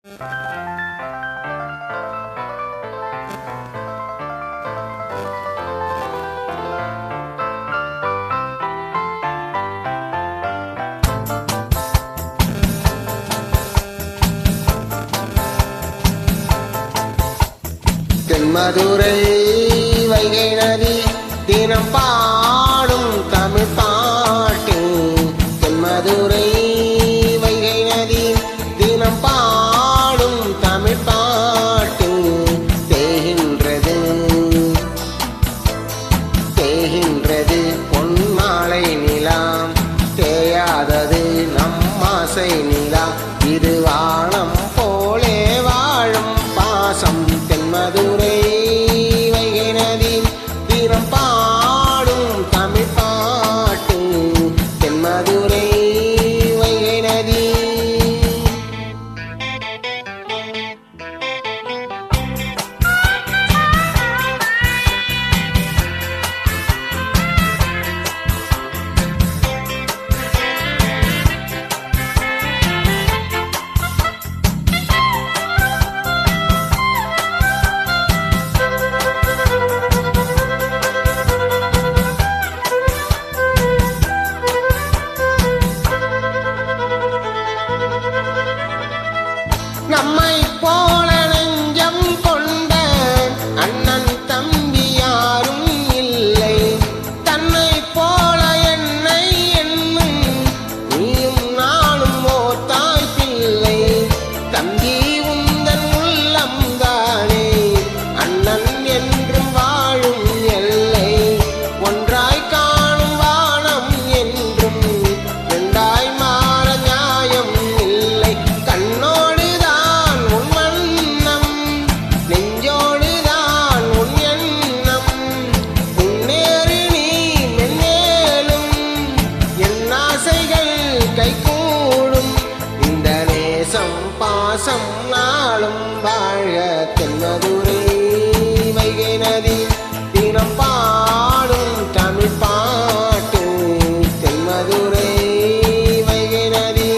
தென்மதுரை வைகை நதி தினம் பாடும் தமிழ் பாட்டு. தென்மதுரை வைகை நதி தினம் பாடும் தமிழ் பாட்டு. தேகின்றது தேகின்றது பொன்மாலை நிலா, தேயாதது நம் ஆசை நிலா. இது வானம் போலே வாழும் பாசம். தென்மதுரை வைகை நதி தினம் பாடும் தமிழ் பாட்டு. தென்மதுரை வைகை நதி நம்மை போல நெஞ்சம் கொண்ட அண்ணன் தம்பி யாரும் இல்லை. தன்னை போல என்னை என்னும் நீயும் நானும் ஓர் தாய் பிள்ளை. தம்பி உந்தன் உள்ளம் தானே அண்ணன் என்றும் வாழும் எல்லை. ஒன்றாய் காணும் வானம் என்றும் இரண்டாய் மாற நியாயம் இல்லை. கண்ணோடு கைகூடும் இந்த நேசம் பாசம் நாளும் வாழ. தென்மதுரை வைகை நதி தினம் பாடும் தமிழ் பாட்டு. தென்மதுரை வைகை நதி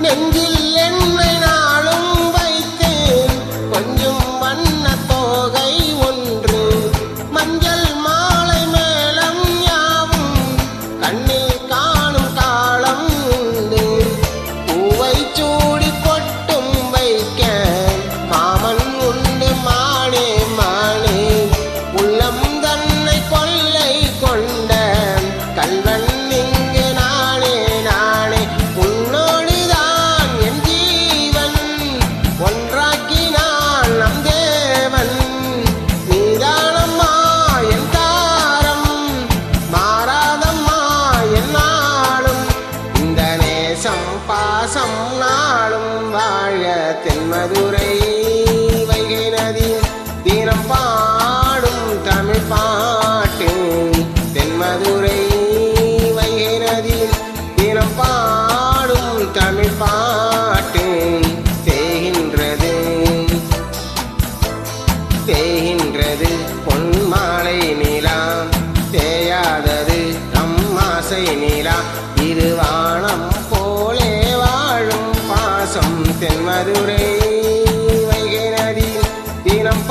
நெஞ்சில் என்னை நாளும் வைத்தேன் கொஞ்சம் வண்ண தோகை ஒன்று. மஞ்சள் மாலை மேளம் யாவும் கண்ணில் காணும் காலம் உண்டு. பூவை சூடி பொட்டும் வைக்க மாமன் உண்டு மானே மானே. உள்ளம் தன்னை கொள்ளை கொண்ட கல்வன் இங்கு நானே நானே. பாசம் நாளும் வாழ. தென்மதுரை வைகை நதி தினம் பாடும் தமிழ் பாட்டு. தென்மதுரை வைகை நதி தினம் பாடும் தமிழ் பாட்டு. தேகின்றது தேகின்றது பொன்மாலை நிலா, தேயாதது நம் ஆசை நிலா. இது வானம் போலே வாழும் பாசம். தென்மதுரை வைகை நதி தினம்